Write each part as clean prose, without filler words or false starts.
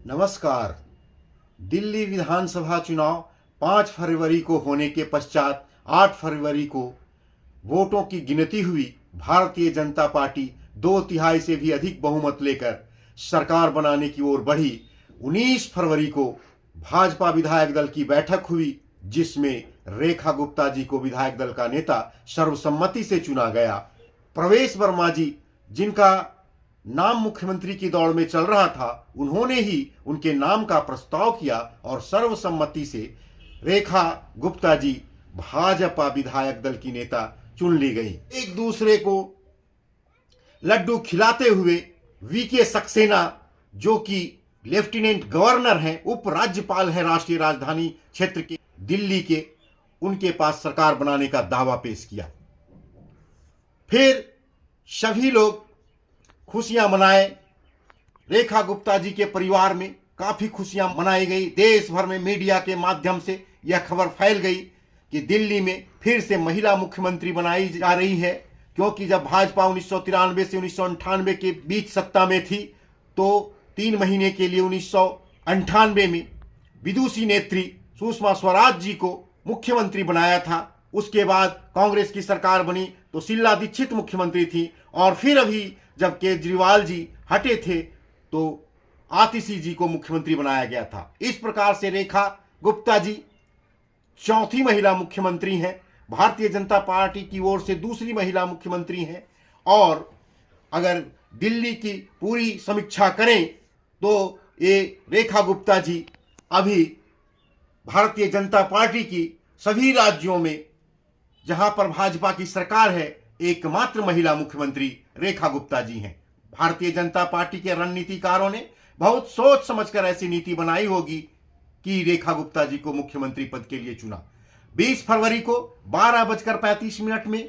नमस्कार। दिल्ली विधानसभा चुनाव 5 फरवरी को होने के पश्चात 8 फरवरी को वोटों की गिनती हुई। भारतीय जनता पार्टी 2/3 से भी अधिक बहुमत लेकर सरकार बनाने की ओर बढ़ी। 19 फरवरी को भाजपा विधायक दल की बैठक हुई, जिसमें रेखा गुप्ता जी को विधायक दल का नेता सर्वसम्मति से चुना गया। प्रवेश वर्मा जी, जिनका नाम मुख्यमंत्री की दौड़ में चल रहा था, उन्होंने ही उनके नाम का प्रस्ताव किया और सर्वसम्मति से रेखा गुप्ता जी भाजपा विधायक दल की नेता चुन ली गई। एक दूसरे को लड्डू खिलाते हुए वीके सक्सेना, जो कि लेफ्टिनेंट गवर्नर हैं, उपराज्यपाल हैं राष्ट्रीय राजधानी क्षेत्र के दिल्ली के, उनके पास सरकार बनाने का दावा पेश किया। फिर सभी लोग खुशियां मनाए। रेखा गुप्ता जी के परिवार में काफी खुशियां मनाई गई। देश भर में मीडिया के माध्यम से यह खबर फैल गई कि दिल्ली में फिर से महिला मुख्यमंत्री बनाई जा रही है, क्योंकि जब भाजपा 1993 से 1998 के बीच सत्ता में थी, तो 3 महीने के लिए 1998 में विदुषी नेत्री सुषमा स्वराज जी को मुख्यमंत्री बनाया था। उसके बाद कांग्रेस की सरकार बनी तो शीला दीक्षित मुख्यमंत्री थी, और फिर अभी जब केजरीवाल जी हटे थे तो आतिशी जी को मुख्यमंत्री बनाया गया था। इस प्रकार से रेखा गुप्ता जी चौथी महिला मुख्यमंत्री हैं, भारतीय जनता पार्टी की ओर से दूसरी महिला मुख्यमंत्री हैं। और अगर दिल्ली की पूरी समीक्षा करें तो ये रेखा गुप्ता जी अभी भारतीय जनता पार्टी की सभी राज्यों में, जहां पर भाजपा की सरकार है, एकमात्र महिला मुख्यमंत्री रेखा गुप्ता जी हैं। भारतीय जनता पार्टी के रणनीतिकारों ने बहुत सोच समझकर ऐसी नीति बनाई होगी कि रेखा गुप्ता जी को मुख्यमंत्री पद के लिए चुना। 20 फरवरी को 12:35 में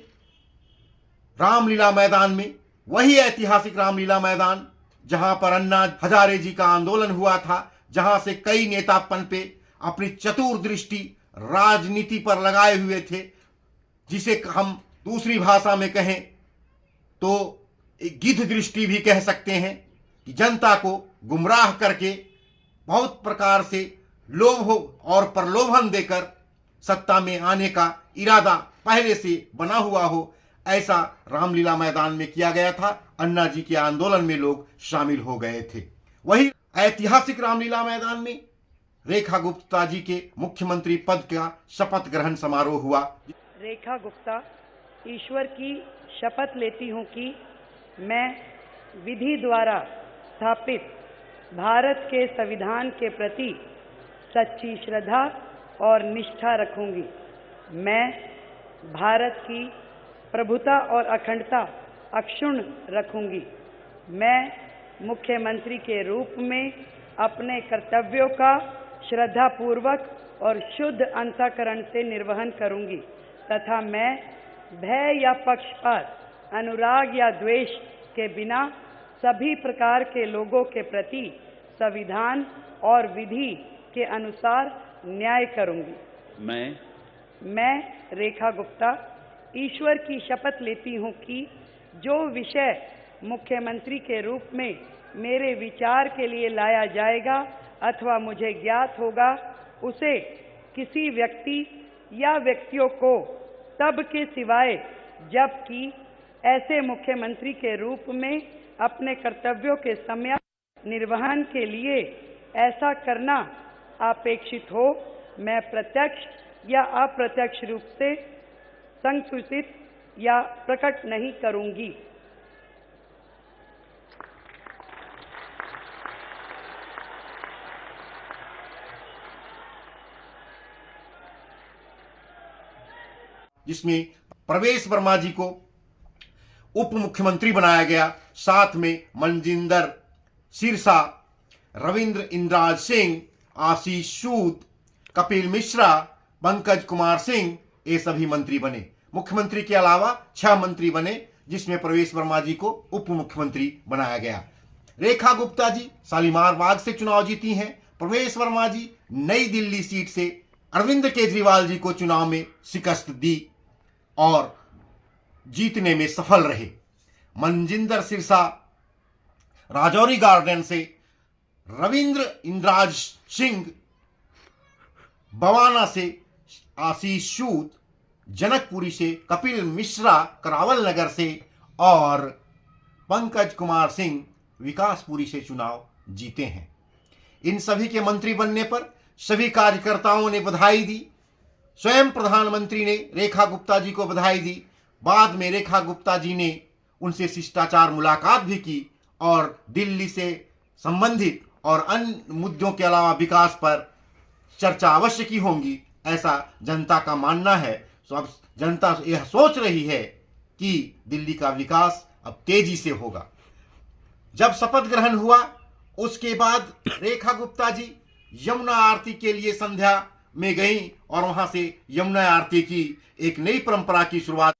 रामलीला मैदान में, वही ऐतिहासिक रामलीला मैदान जहां पर अन्ना हजारे जी का आंदोलन हुआ था, जहां से कई नेता पनपे, अपनी चतुर दृष्टि राजनीति पर लगाए हुए थे, जिसे हम दूसरी भाषा में कहें तो एक गिद्ध दृष्टि भी कह सकते हैं, कि जनता को गुमराह करके बहुत प्रकार से लोभ और प्रलोभन देकर सत्ता में आने का इरादा पहले से बना हुआ हो, ऐसा रामलीला मैदान में किया गया था। अन्ना जी के आंदोलन में लोग शामिल हो गए थे। वही ऐतिहासिक रामलीला मैदान में रेखा गुप्ता जी के मुख्यमंत्री पद का शपथ ग्रहण समारोह हुआ। रेखा गुप्ता ईश्वर की शपथ लेती हूँ कि मैं विधि द्वारा स्थापित भारत के संविधान के प्रति सच्ची श्रद्धा और निष्ठा रखूंगी। मैं भारत की प्रभुता और अखंडता अक्षुण्ण रखूंगी। मैं मुख्यमंत्री के रूप में अपने कर्तव्यों का श्रद्धापूर्वक और शुद्ध अंतःकरण से निर्वहन करूंगी, तथा मैं भय या पक्षपात, अनुराग या द्वेष के बिना सभी प्रकार के लोगों के प्रति संविधान और विधि के अनुसार न्याय करूंगी। मैं रेखा गुप्ता ईश्वर की शपथ लेती हूं कि जो विषय मुख्यमंत्री के रूप में मेरे विचार के लिए लाया जाएगा अथवा मुझे ज्ञात होगा, उसे किसी व्यक्ति या व्यक्तियों को तब के सिवाय जबकि ऐसे मुख्यमंत्री के रूप में अपने कर्तव्यों के सम्यक निर्वहन के लिए ऐसा करना अपेक्षित हो, मैं प्रत्यक्ष या अप्रत्यक्ष रूप से संसूचित या प्रकट नहीं करूंगी। जिसमें प्रवेश वर्मा जी को उप मुख्यमंत्री बनाया गया, साथ में मनजिंदर सिरसा, रविंद्र इंद्राज सिंह, आशीष सूद, कपिल मिश्रा, पंकज कुमार सिंह, ये सभी मंत्री बने। मुख्यमंत्री के अलावा 6 मंत्री बने, जिसमें प्रवेश वर्मा जी को उप मुख्यमंत्री बनाया गया। रेखा गुप्ता जी शालीमार बाग से चुनाव जीती हैं। प्रवेश वर्मा जी नई दिल्ली सीट से अरविंद केजरीवाल जी को चुनाव में शिकस्त दी और जीतने में सफल रहे। मनजिंदर सिरसा राजौरी गार्डन से रविंद्र इंद्राज सिंह, बवाना से आशीष सूद, जनकपुरी से कपिल मिश्रा करावल नगर से और पंकज कुमार सिंह विकासपुरी से चुनाव जीते हैं। इन सभी के मंत्री बनने पर सभी कार्यकर्ताओं ने बधाई दी। स्वयं प्रधानमंत्री ने रेखा गुप्ता जी को बधाई दी। बाद में रेखा गुप्ता जी ने उनसे शिष्टाचार मुलाकात भी की और दिल्ली से संबंधित और अन्य मुद्दों के अलावा विकास पर चर्चा अवश्य की होंगी, ऐसा जनता का मानना है। तो अब जनता यह सोच रही है कि दिल्ली का विकास अब तेजी से होगा। जब शपथ ग्रहण हुआ उसके बाद रेखा गुप्ता जी यमुना आरती के लिए संध्या में गईं और वहां से यमुना आरती की एक नई परंपरा की शुरुआत।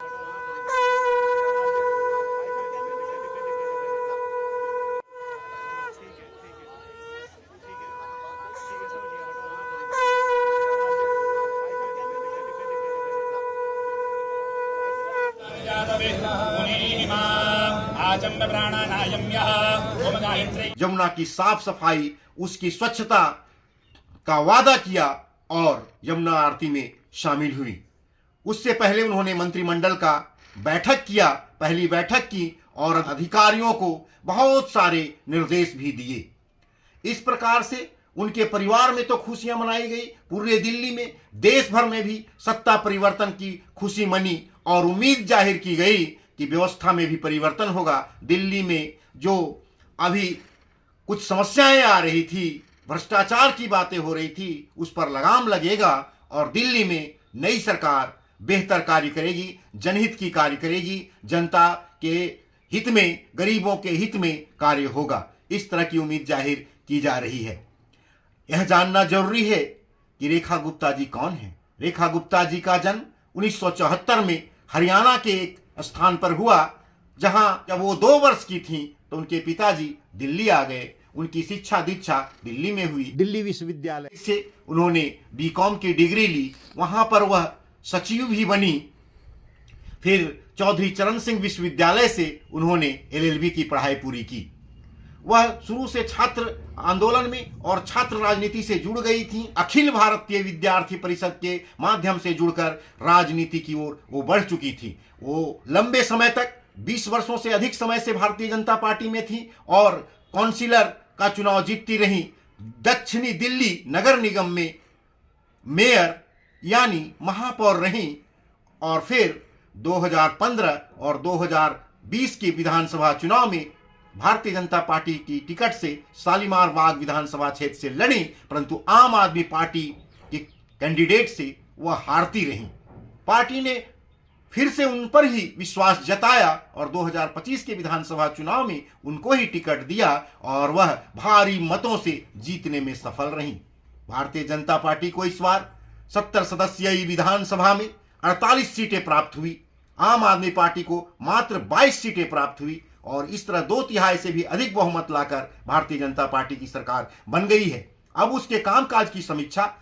यमुना की साफ सफाई, उसकी स्वच्छता का वादा किया और यमुना आरती में शामिल हुई। उससे पहले उन्होंने मंत्रिमंडल का बैठक किया, पहली बैठक की और अधिकारियों को बहुत सारे निर्देश भी दिए। इस प्रकार से उनके परिवार में तो खुशियां मनाई गई, पूरे दिल्ली में, देश भर में भी सत्ता परिवर्तन की खुशी मनी और उम्मीद जाहिर की गई कि व्यवस्था में भी परिवर्तन होगा। दिल्ली में जो अभी कुछ समस्याएं आ रही थी, भ्रष्टाचार की बातें हो रही थी, उस पर लगाम लगेगा और दिल्ली में नई सरकार बेहतर कार्य करेगी, जनहित की कार्य करेगी, जनता के हित में, गरीबों के हित में कार्य होगा। इस तरह की उम्मीद जाहिर की जा रही है। यह जानना जरूरी है कि रेखा गुप्ता जी कौन है। रेखा गुप्ता जी का जन्म 1974 में हरियाणा के एक स्थान पर हुआ, जहां जब वो 2 वर्ष की थीं तो उनके पिताजी दिल्ली आ गए। उनकी शिक्षा दीक्षा दिल्ली में हुई, दिल्ली विश्वविद्यालय से उन्होंने बीकॉम की डिग्री ली, वहां पर वह सचिव भी बनी। फिर चौधरी चरण सिंह विश्वविद्यालय से उन्होंने LLB की पढ़ाई पूरी की। वह शुरू से छात्र आंदोलन में और छात्र राजनीति से जुड़ गई थी। अखिल भारतीय विद्यार्थी परिषद के माध्यम से जुड़कर राजनीति की ओर वो बढ़ चुकी थी। वो लंबे समय तक 20 वर्षों से अधिक समय से भारतीय जनता पार्टी में थी और काउंसिलर का चुनाव जीतती रही। दक्षिणी दिल्ली नगर निगम में मेयर यानी महापौर रही और फिर 2015 और 2020 के विधानसभा चुनाव में भारतीय जनता पार्टी की टिकट से शालीमार बाग विधानसभा क्षेत्र से लड़ी, परंतु आम आदमी पार्टी के कैंडिडेट से वह हारती रही। पार्टी ने फिर से उन पर ही विश्वास जताया और 2025 के विधानसभा चुनाव में उनको ही टिकट दिया और वह भारी मतों से जीतने में सफल रही। भारतीय जनता पार्टी को इस बार 70 सदस्यीय विधानसभा में 48 सीटें प्राप्त हुई। आम आदमी पार्टी को मात्र 22 सीटें प्राप्त हुई और इस तरह 2/3 से भी अधिक बहुमत लाकर भारतीय जनता पार्टी की सरकार बन गई है। अब उसके कामकाज की समीक्षा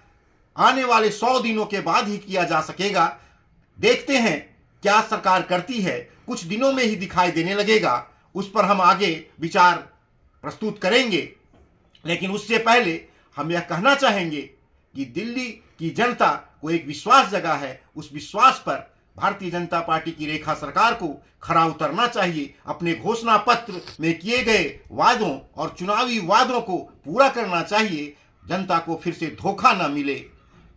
आने वाले 100 दिनों के बाद ही किया जा सकेगा। देखते हैं क्या सरकार करती है, कुछ दिनों में ही दिखाई देने लगेगा। उस पर हम आगे विचार प्रस्तुत करेंगे, लेकिन उससे पहले हम यह कहना चाहेंगे कि दिल्ली की जनता को एक विश्वास जगा है। उस विश्वास पर भारतीय जनता पार्टी की रेखा सरकार को खरा उतरना चाहिए। अपने घोषणा पत्र में किए गए वादों और चुनावी वादों को पूरा करना चाहिए। जनता को फिर से धोखा न मिले।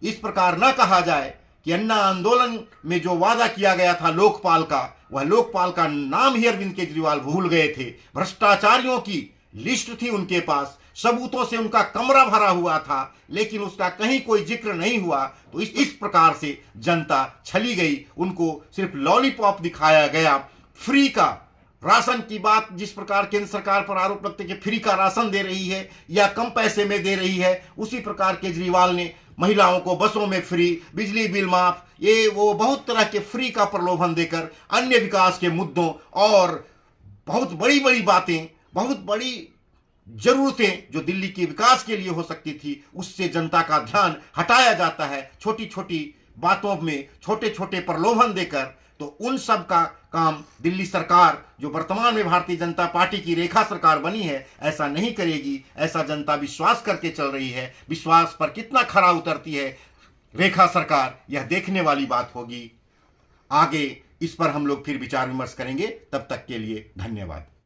इस प्रकार न कहा जाए कि अन्ना आंदोलन में जो वादा किया गया था लोकपाल का, वह लोकपाल का नाम ही अरविंद केजरीवाल भूल गए थे। भ्रष्टाचारियों की लिस्ट थी उनके पास, सबूतों से उनका कमरा भरा हुआ था, लेकिन उसका कहीं कोई जिक्र नहीं हुआ। तो इस प्रकार से जनता छली गई। उनको सिर्फ लॉलीपॉप दिखाया गया। फ्री का राशन की बात जिस प्रकार केंद्र सरकार पर आरोप लगते कि फ्री का राशन दे रही है या कम पैसे में दे रही है, उसी प्रकार केजरीवाल ने महिलाओं को बसों में फ्री, बिजली बिल माफ, ये वो बहुत तरह के फ्री का प्रलोभन देकर अन्य विकास के मुद्दों और बहुत बड़ी बड़ी बातें, बहुत बड़ी जरूरतें जो दिल्ली के विकास के लिए हो सकती थी, उससे जनता का ध्यान हटाया जाता है। छोटी छोटी बातों में छोटे छोटे प्रलोभन देकर तो उन सब का काम दिल्ली सरकार, जो वर्तमान में भारतीय जनता पार्टी की रेखा सरकार बनी है, ऐसा नहीं करेगी। ऐसा जनता विश्वास करके चल रही है। विश्वास पर कितना खरा उतरती है रेखा सरकार, यह देखने वाली बात होगी। आगे इस पर हम लोग फिर विचार विमर्श करेंगे। तब तक के लिए धन्यवाद।